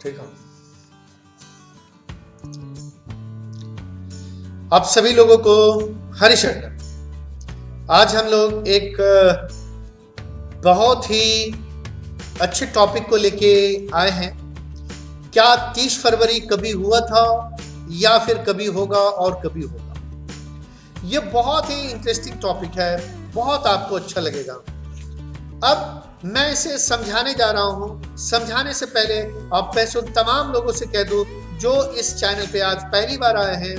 ठीक है। आप सभी लोगों को हरिशंकर। आज हम लोग एक बहुत ही अच्छे टॉपिक को लेके आए हैं। क्या 30 फरवरी कभी हुआ था या फिर कभी होगा और कभी होगा? ये बहुत ही इंटरेस्टिंग टॉपिक है, बहुत आपको अच्छा लगेगा। अब मैं इसे समझाने जा रहा हूं। समझाने से पहले आप पैसे उन तमाम लोगों से कह दो जो इस चैनल पे आज पहली बार आए हैं।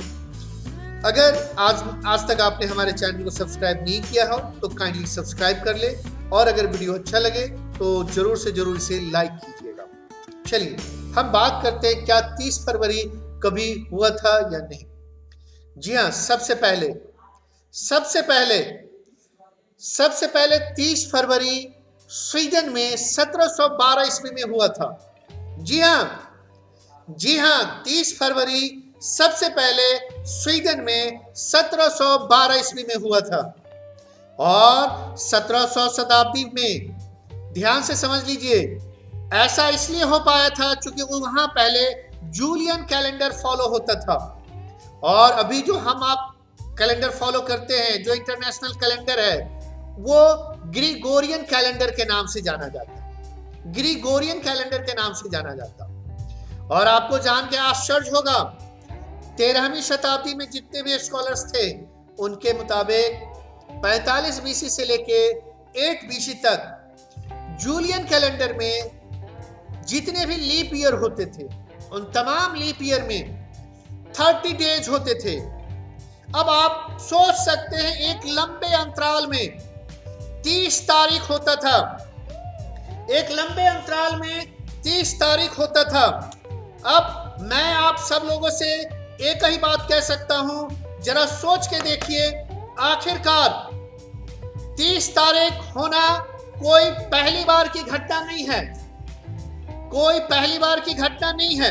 अगर आज तक आपने हमारे चैनल को सब्सक्राइब नहीं किया हो तो काइंडली सब्सक्राइब कर ले, और अगर वीडियो अच्छा लगे तो जरूर से जरूर इसे लाइक कीजिएगा। चलिए हम बात करते हैं, क्या 30 फरवरी कभी हुआ था या नहीं। जी हाँ, सबसे पहले 30 फरवरी स्वीडन में 1712 ईस्वी में हुआ था। जी हाँ, 30 फरवरी सबसे पहले स्वीडन में 1712 ईस्वी में हुआ था। और 1700 शताब्दी में, ध्यान से समझ लीजिए, ऐसा इसलिए हो पाया था क्योंकि वहां पहले जूलियन कैलेंडर फॉलो होता था। और अभी जो हम आप कैलेंडर फॉलो करते हैं, जो इंटरनेशनल कैलेंडर है, वो ग्रिगोरियन कैलेंडर के नाम से जाना जाता है। ग्रिगोरियन कैलेंडर के नाम से जाना जाता। और आपको जान के आश्चर्य होगा, 13वीं शताब्दी में जितने भी स्कॉलर्स थे उनके मुताबिक 45 बीसी से लेके 8 बीसी तक जूलियन कैलेंडर में जितने भी लीप ईयर होते थे, उन तमाम लीप ईयर में 30 डेज होते थे। अब आप सोच सकते हैं, एक लंबे अंतराल में 30 तारीख होता था। एक लंबे अंतराल में 30 तारीख होता था। अब मैं आप सब लोगों से एक ही बात कह सकता हूं, जरा सोच के देखिए, आखिरकार 30 तारीख होना कोई पहली बार की घटना नहीं है। कोई पहली बार की घटना नहीं है,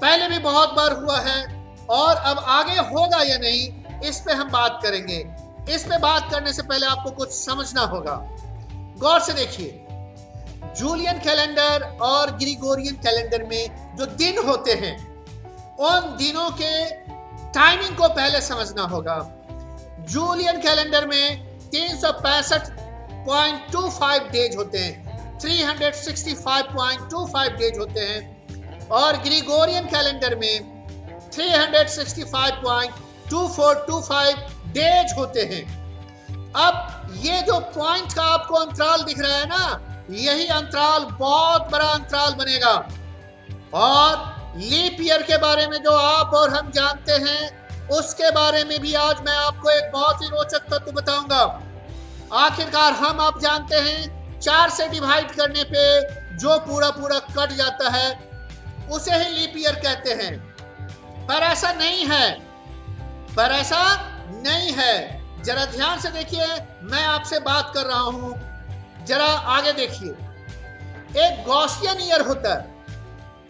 पहले भी बहुत बार हुआ है। और अब आगे होगा या नहीं, इस पे हम बात करेंगे। इस पे बात करने से पहले आपको कुछ समझना होगा। गौर से देखिए, जूलियन कैलेंडर और ग्रिगोरियन कैलेंडर में जो दिन होते हैं, उन दिनों के टाइमिंग को पहले समझना होगा। जूलियन कैलेंडर में 365.25 डेज होते हैं, 365.25 डेज होते हैं। और ग्रिगोरियन कैलेंडर में 365.2425 डेज होते हैं। अब ये जो पॉइंट का आपको अंतराल दिख रहा है ना, यही अंतराल बहुत बड़ा अंतराल बनेगा। और लीप ईयर के बारे में जो आप और हम जानते हैं, उसके बारे में भी आज मैं आपको एक बहुत ही रोचक तथ्य बताऊंगा। आखिरकार हम आप जानते हैं, 4 से डिवाइड करने पे जो पूरा कट जाता है उसे ही लीप ईयर कहते हैं। पर ऐसा नहीं है। जरा ध्यान से देखिए, मैं आपसे बात कर रहा हूं, जरा आगे देखिए। एक गॉसियन ईयर होता है।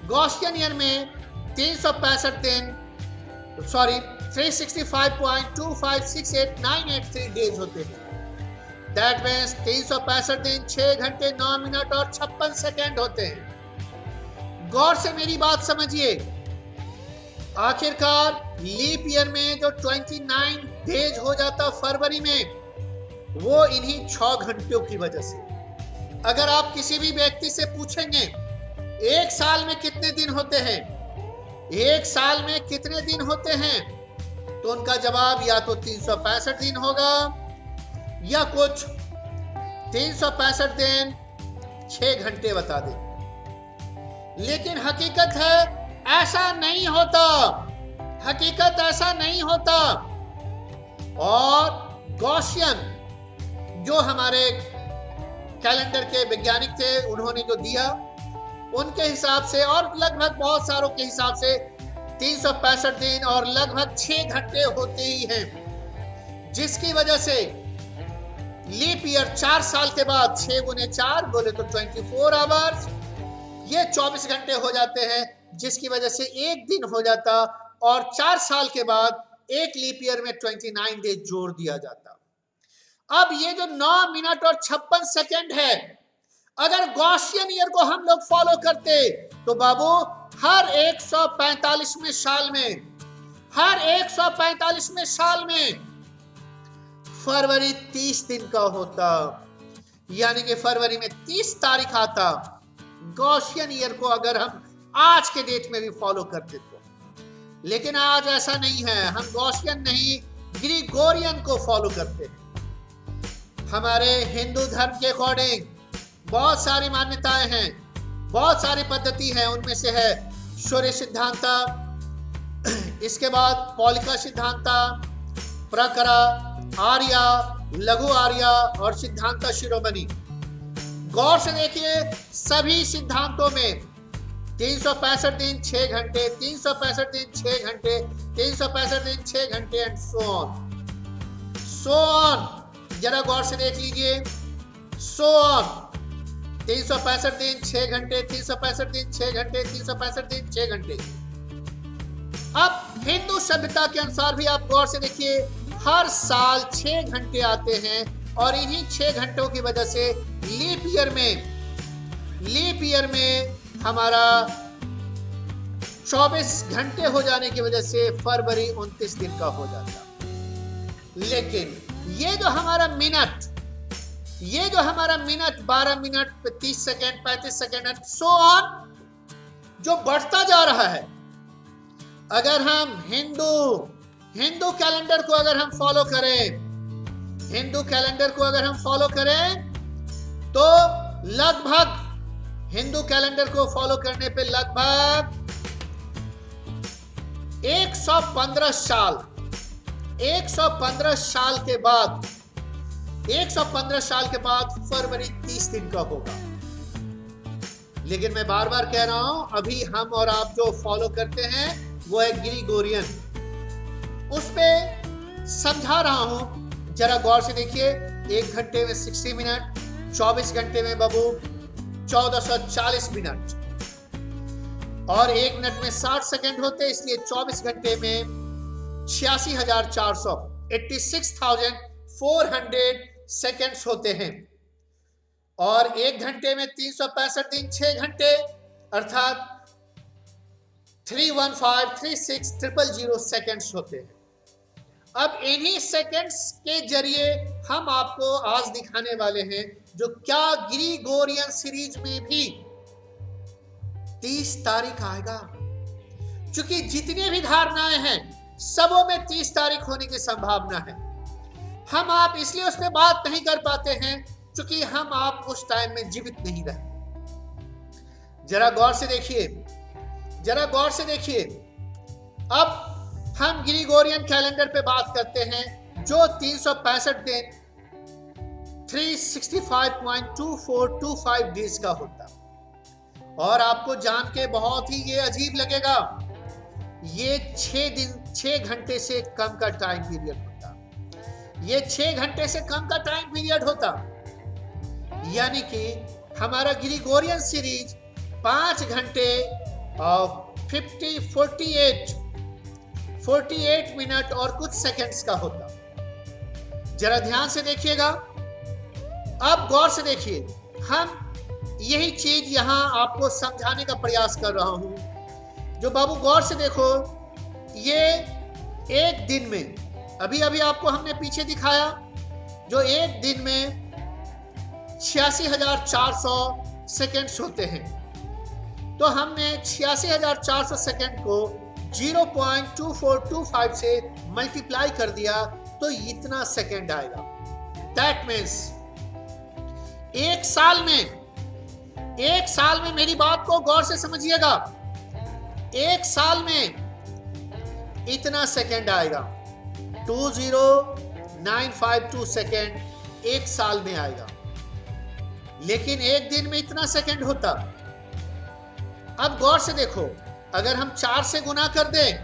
गॉसियन ईयर में 365.256893 डेज होते हैं। दैट मींस 365 दिन 6 घंटे 9 मिनट और 56 सेकेंड होते हैं। गौर से मेरी बात समझिए। आखिरकार लीप ईयर में जो 29 डेज हो जाता फरवरी में, वो इन्हीं 6 घंटों की वजह से। अगर आप किसी भी व्यक्ति से पूछेंगे एक साल में कितने दिन होते हैं, तो उनका जवाब या तो 365 दिन होगा या कुछ 365 दिन 6 घंटे बता दे। लेकिन हकीकत ऐसा नहीं होता। और गॉसियन, जो हमारे कैलेंडर के वैज्ञानिक थे, उन्होंने जो दिया, उनके हिसाब से और लगभग बहुत सारों के हिसाब से 365 दिन और लगभग 6 घंटे होते ही हैं। जिसकी वजह से लीप ईयर 4 साल के बाद 6 गुने 4 बोले तो 24 आवर्स, ये 24 घंटे हो जाते हैं। जिसकी वजह से एक दिन हो जाता और 4 साल के बाद एक लीप ईयर में 29 डेज जोड़ दिया जाता। अब ये जो 9 मिनट और 56 सेकेंड है, अगर गॉसियन ईयर को हम लोग फॉलो करते तो बाबू हर 145वें साल में, हर 145वें साल में फरवरी 30 दिन का होता, यानी कि फरवरी में 30 तारीख आता। गॉसियन ईयर को अगर हम आज के डेट में भी फॉलो करते तो, लेकिन आज ऐसा नहीं है। हम गॉसियन नहीं, ग्रिगोरियन को फॉलो करते हैं। हमारे हिंदू धर्म के अकॉर्डिंग बहुत सारी मान्यताएं हैं, बहुत सारी पद्धति हैं। उनमें से है सूर्य सिद्धांता, इसके बाद पौलिका सिद्धांता, प्रकरा, आर्या, लघु आर्या और सिद्धांता शिरोमणि। गौर से देखिए, सभी सिद्धांतों में 365 दिन 6 घंटे, 365 दिन 6 घंटे, 365 दिन 6 घंटे एंड सो ऑन। जरा गौर से देख लीजिए, सो ऑन। 365 दिन 6 घंटे, 365 दिन 6 घंटे, 365 दिन 6 घंटे। अब हिंदू सभ्यता के अनुसार भी आप गौर से देखिए, हर साल 6 घंटे आते हैं और इन्हीं 6 घंटों की वजह से लीप ईयर में हमारा 24 घंटे हो जाने की वजह से फरवरी 29 दिन का हो जाता। लेकिन ये जो हमारा minute 12 minute 30 second 35 second and so on जो बढ़ता जा रहा है, अगर हम हिंदू कैलेंडर को अगर हम फॉलो करें, तो लगभग हिंदू कैलेंडर को फॉलो करने पे लगभग 115 साल के बाद फरवरी 30 दिन का होगा। लेकिन मैं बार बार कह रहा हूं, अभी हम और आप जो फॉलो करते हैं वो है ग्रिगोरियन। उस पे समझा रहा हूं, जरा गौर से देखिए। 1 घंटे में 60 मिनट, 24 घंटे में बाबू 1440 मिनट और 1 मिनट में 60 सेकंड होते, इसलिए 24 घंटे में 86,400 सेकंड्स होते हैं। और 1 घंटे में 365 दिन 6 घंटे अर्थात 315,36,000 सेकंड्स होते हैं। अब इन्हीं सेकंड्स के जरिए हम आपको आज दिखाने वाले हैं जो क्या ग्रिगोरियन सीरीज में भी 30 तारीख आएगा। क्योंकि जितनी भी धारणाएं हैं सबों में 30 तारीख होने की संभावना है। हम आप इसलिए उस पर बात नहीं कर पाते हैं क्योंकि हम आप उस टाइम में जीवित नहीं रहे। जरा गौर से देखिए। अब हम ग्रिगोरियन कैलेंडर पे बात करते हैं जो 365 दिन 365.2425 डेज का होता। और आपको जान के बहुत ही ये अजीब लगेगा, ये 6 घंटे से कम का टाइम पीरियड होता। ये 6 घंटे से कम का टाइम पीरियड होता, यानी कि हमारा ग्रिगोरियन सीरीज 5 घंटे और 48 मिनट और कुछ सेकंड्स का होता। जरा ध्यान से देखिएगा, अब गौर से देखिए। हम यही चीज यहां आपको समझाने का प्रयास कर रहा हूं। जो बाबू गौर से देखो, ये एक दिन में अभी आपको हमने पीछे दिखाया, जो एक दिन में 86,400 सेकंड्स होते हैं। तो हमने 86,400 सेकंड को 0.2425 से मल्टीप्लाई कर दिया तो इतना सेकंड आएगा। दैट मीन्स एक साल में मेरी बात को गौर से समझिएगा, एक साल में इतना सेकंड आएगा। 20952 सेकंड एक साल में आएगा, लेकिन एक दिन में इतना सेकंड होता। अब गौर से देखो, अगर हम 4 से गुना कर दें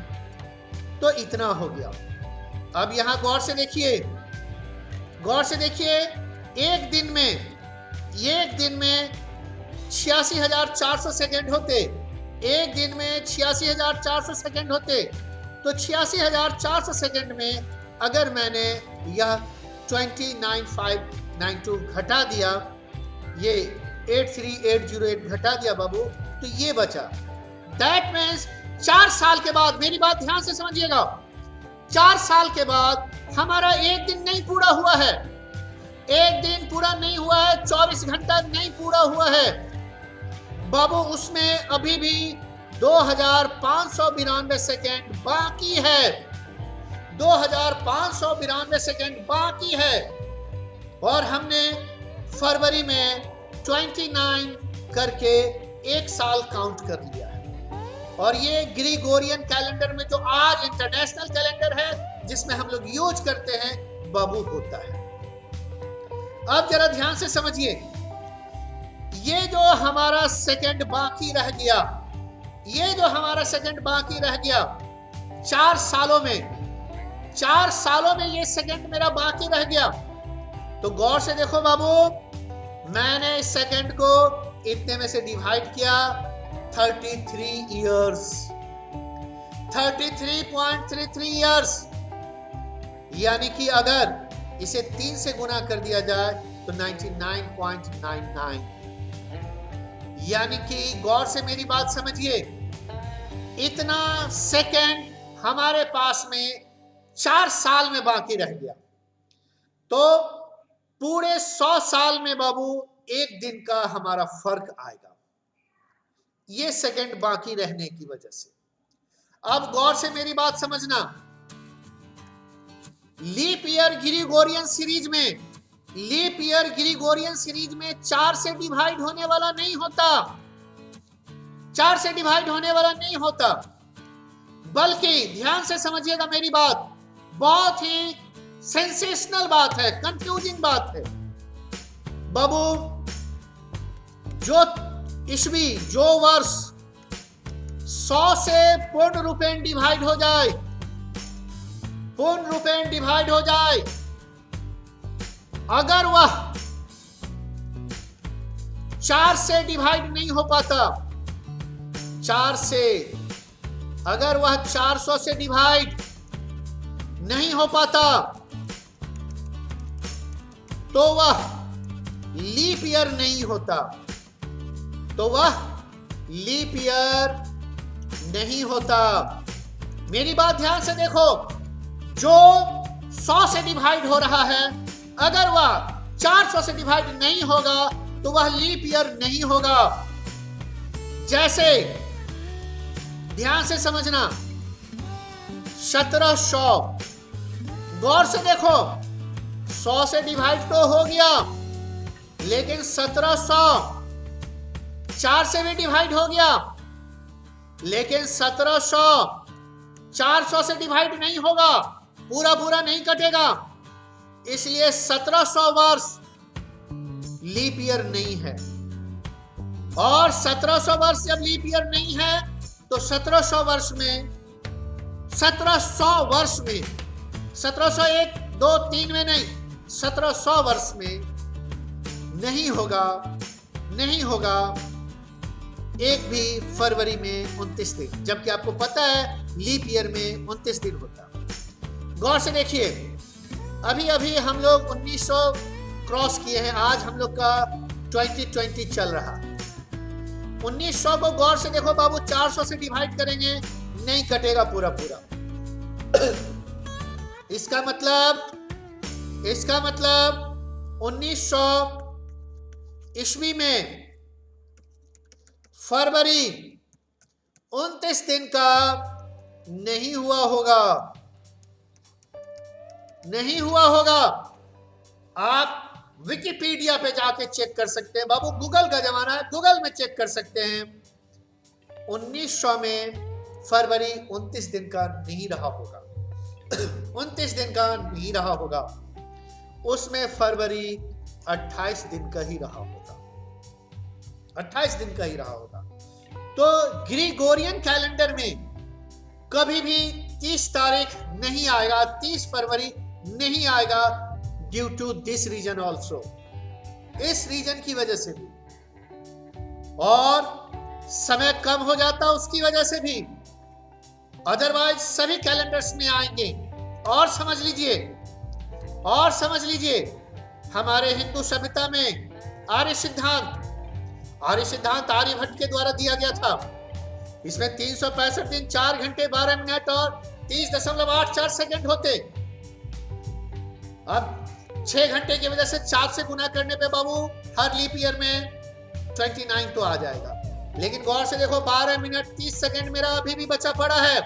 तो इतना हो गया। अब यहां गौर से देखिए, एक दिन में 86,400 सेकंड होते। एक दिन में 86,400 सेकंड होते, तो 86,400 सेकंड में अगर मैंने यह 29592 घटा दिया, ये 83808 घटा दिया बाबू, तो ये बचा। दैट मीन्स 4 साल के बाद, मेरी बात ध्यान से समझिएगा, 4 साल के बाद हमारा एक दिन नहीं पूरा हुआ है, एक दिन पूरा नहीं हुआ है, 24 घंटा नहीं पूरा हुआ है बाबू, उसमें अभी भी 2592 सेकेंड बाकी है, 2592 सेकेंड बाकी है। और हमने फरवरी में 29 करके 1 साल काउंट कर लिया है। और ये ग्रिगोरियन कैलेंडर में जो आज इंटरनेशनल कैलेंडर है जिसमें हम लोग यूज करते हैं बाबू होता है। अब जरा ध्यान से समझिए, ये जो हमारा सेकंड बाकी रह गया, ये जो हमारा सेकंड बाकी रह गया 4 सालों में, 4 सालों में ये सेकंड मेरा बाकी रह गया। तो गौर से देखो बाबू, मैंने इस सेकंड को इतने में से डिवाइड किया, 33 इयर्स, 33.33 इयर्स, यानी कि अगर इसे 3 से गुना कर दिया जाए तो 99.99, यानी कि गौर से मेरी बात समझिए, इतना सेकंड हमारे पास में 4 साल में बाकी रह गया। तो पूरे 100 साल में बाबू एक दिन का हमारा फर्क आएगा, ये सेकंड बाकी रहने की वजह से। अब गौर से मेरी बात समझना, लीप ईयर ग्रिगोरियन सीरीज में, लीप ईयर ग्रिगोरियन सीरीज में 4 से डिवाइड होने वाला नहीं होता, 4 से डिवाइड होने वाला नहीं होता, बल्कि ध्यान से समझिएगा मेरी बात, बहुत ही सेंसेशनल बात है, कंफ्यूजिंग बात है बाबू। जो ईस्वी, जो वर्ष 100 से पूर्ण रूपेण डिवाइड हो जाए, पूर्ण रूपेण डिवाइड हो जाए, अगर वह 4 से डिवाइड नहीं हो पाता, 4 से, अगर वह 400 से डिवाइड नहीं हो पाता, तो वह लीप ईयर नहीं होता, तो वह लीप ईयर नहीं होता। मेरी बात ध्यान से देखो, जो 100 से डिवाइड हो रहा है, अगर वह 400 से डिवाइड नहीं होगा तो वह लीप ईयर नहीं होगा। जैसे ध्यान से समझना, 1700, गौर से देखो, 100 से डिवाइड तो हो गया, लेकिन 1700 4 से भी डिवाइड हो गया, लेकिन 1700 400 से डिवाइड नहीं होगा, पूरा पूरा नहीं कटेगा, इसलिए 1700 वर्ष लीप ईयर नहीं है। और 1700 वर्ष जब लीप ईयर नहीं है तो 1700 वर्ष में, 1700 वर्ष में, 1701 2 3 में नहीं, 1700 वर्ष में नहीं होगा, नहीं होगा एक भी फरवरी में 29 दिन, जबकि आपको पता है लीप ईयर में 29 दिन होता। गौर से देखिए, अभी अभी हम लोग 1900 क्रॉस किए हैं, आज हम लोग का 2020 चल रहा। 1900 को गौर से देखो बाबू, 400 से डिवाइड करेंगे नहीं कटेगा पूरा पूरा। इसका मतलब 1900 ईस्वी में फरवरी 29 दिन का नहीं हुआ होगा, नहीं हुआ होगा। आप विकिपीडिया पे जाके चेक कर सकते हैं बाबू, गूगल का जमाना है, गूगल में चेक कर सकते हैं। 1900 में फरवरी 29 दिन का नहीं रहा होगा, 29 दिन का नहीं रहा होगा, उसमें फरवरी 28 दिन का ही रहा होगा, 28 दिन का ही रहा होगा। तो ग्रिगोरियन कैलेंडर में कभी भी 30 तारीख नहीं आएगा, 30 फरवरी नहीं आएगा, due to this reason also, इस रीजन की वजह से भी, और समय कम हो जाता उसकी वजह से भी, अदरवाइज सभी कैलेंडर्स में आएंगे। और समझ लीजिए, और समझ लीजिए, हमारे हिंदू सभ्यता में आर्य सिद्धांत और ये सिद्धांत आर्यभट्ट के द्वारा दिया गया था। इसमें 365 दिन 4 घंटे 12 मिनट और 30.84 सेकंड होते। अब 6 घंटे की वजह से 4 से गुना करने पे बाबू हर लीप ईयर में 29 तो आ जाएगा। लेकिन गौर से देखो 12 मिनट 30 सेकंड मेरा अभी भी बचा पड़ा है,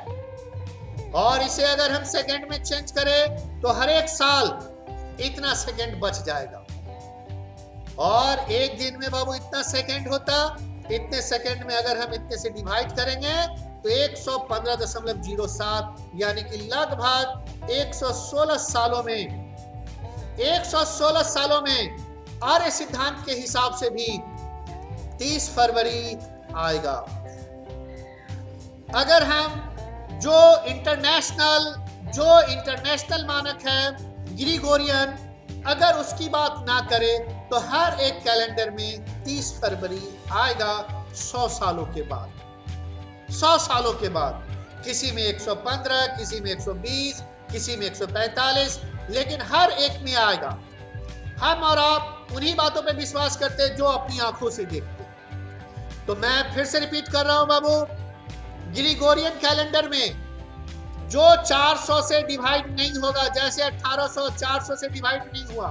और इसे अगर हम सेकंड में चेंज करें तो हर एक साल इतना सेकंड बच जाएगा। और एक दिन में बाबू इतना सेकंड होता, इतने सेकंड में अगर हम इतने से डिवाइड करेंगे तो 115.07 यानी कि लगभग 116 सालों में आर्य सिद्धांत के हिसाब से भी 30 फरवरी आएगा। अगर हम जो इंटरनेशनल मानक है ग्रिगोरियन, अगर उसकी बात ना करें तो हर एक कैलेंडर में 30 फरवरी आएगा 100 सालों के बाद। 100 सालों के बाद किसी में 115, किसी में 120, किसी में 145, लेकिन हर एक में आएगा। हम और आप उन्हीं बातों पे विश्वास करते हैं जो अपनी आंखों से देखते। तो मैं फिर से रिपीट कर रहा हूं बाबू, ग्रिगोरियन कैलेंडर में जो 400 से डिवाइड नहीं होगा, जैसे 1800 400 से डिवाइड नहीं हुआ,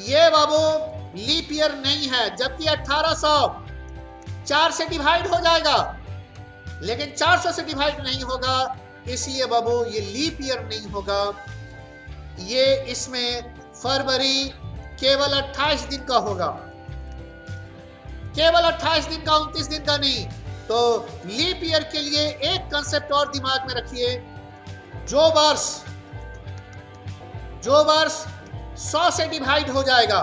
ये बाबू लीप ईयर नहीं है। जबकि 1800 4 से डिवाइड हो जाएगा, लेकिन 400 से डिवाइड नहीं होगा, इसलिए बाबू ये लीप ईयर नहीं होगा। ये इसमें फरवरी केवल 28 दिन का होगा, केवल 28 दिन का, 29 दिन का नहीं। तो लीप ईयर के लिए एक कंसेप्ट और दिमाग में रखिए, जो वर्ष 100 से डिवाइड हो जाएगा,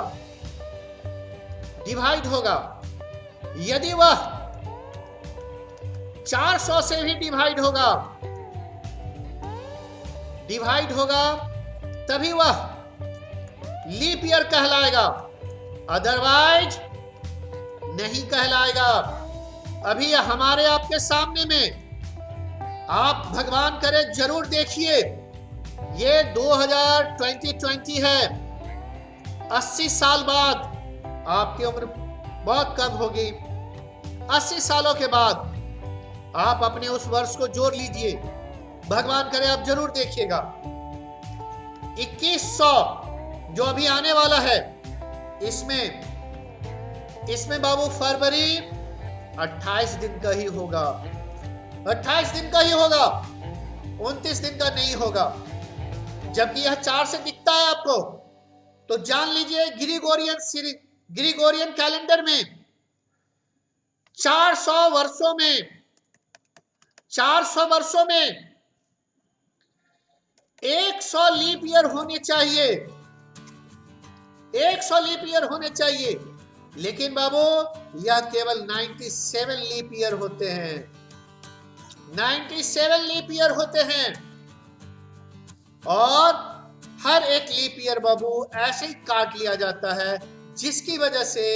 डिवाइड होगा, यदि वह 400 से भी डिवाइड होगा तभी वह लीप ईयर कहलाएगा, अदरवाइज नहीं कहलाएगा। अभी हमारे आपके सामने में आप भगवान करे जरूर देखिए, ये 2020 है। 80 साल बाद, आपकी उम्र बहुत कम होगी, 80 सालों के बाद आप अपने उस वर्ष को जोड़ लीजिए, भगवान करे आप जरूर देखिएगा। 2100 जो अभी आने वाला है, इसमें बाबू फरवरी 28 दिन का ही होगा, 28 दिन का ही होगा, 29 दिन का नहीं होगा। जबकि यह 4 से दिखता है आपको, तो जान लीजिए ग्रिगोरियन कैलेंडर में 400 वर्षों में 100 लीप ईयर होने चाहिए, 100 लीप ईयर होने चाहिए। लेकिन बाबू यह केवल 97 लीप ईयर होते हैं, 97 लीप ईयर होते हैं। और हर एक लीप ईयर बाबू ऐसे ही काट लिया जाता है, जिसकी वजह से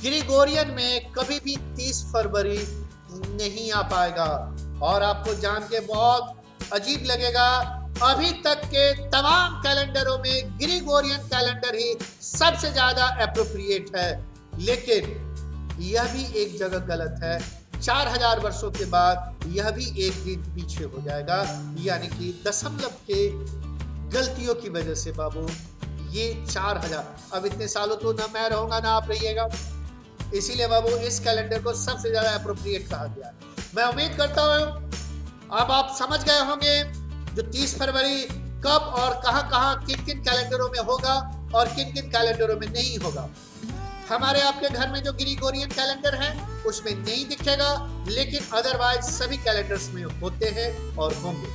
ग्रिगोरियन में कभी भी 30 फरवरी नहीं आ पाएगा। और आपको जान के बहुत अजीब लगेगा, अभी तक के तमाम कैलेंडरों में ग्रिगोरियन कैलेंडर ही सबसे ज्यादा एप्रोप्रिएट है। लेकिन यह भी एक जगह गलत है, 4000 वर्षों के बाद यह भी एक दिन पीछे हो जाएगा, यानी कि दशमलव के गलतियों की वजह से बाबू ये 4000। अब इतने सालों तो ना मैं रहूंगा ना आप रहिएगा, इसीलिए बाबू इस कैलेंडर को सबसे ज्यादा एप्रोप्रिएट कहा गया। मैं उम्मीद करता हूं अब आप समझ गए होंगे जो 30 फरवरी कब और कहां किन किन कैलेंडरों में होगा और किन किन कैलेंडरों में नहीं होगा। हमारे आपके घर में जो ग्रिगोरियन कैलेंडर है उसमें नहीं दिखेगा, लेकिन अदरवाइज सभी कैलेंडर्स में होते हैं और होंगे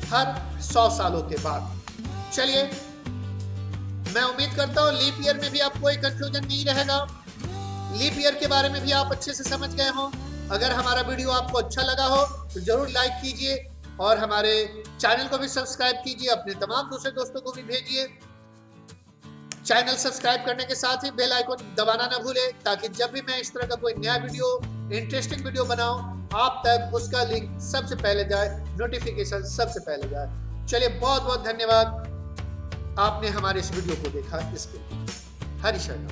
हर 100 सालों के बाद। चलिए, मैं उम्मीद करता हूँ लीप ईयर में भी आपको कोई कंफ्यूजन नहीं रहेगा, लीप ईयर के बारे में भी आप अच्छे से समझ गए हो। अगर हमारा वीडियो आपको अच्छा लगा हो तो जरूर लाइक कीजिए और हमारे चैनल को भी सब्सक्राइब कीजिए, अपने तमाम दूसरे दोस्तों को भी भेजिए। चैनल सब्सक्राइब करने के साथ ही बेल आइकन दबाना ना भूलें, ताकि जब भी मैं इस तरह का कोई नया वीडियो, इंटरेस्टिंग वीडियो बनाऊं, आप तक उसका लिंक सबसे पहले जाए, नोटिफिकेशन सबसे पहले जाए। चलिए, बहुत बहुत धन्यवाद, आपने हमारे इस वीडियो को देखा, इसके लिए हरि शरण।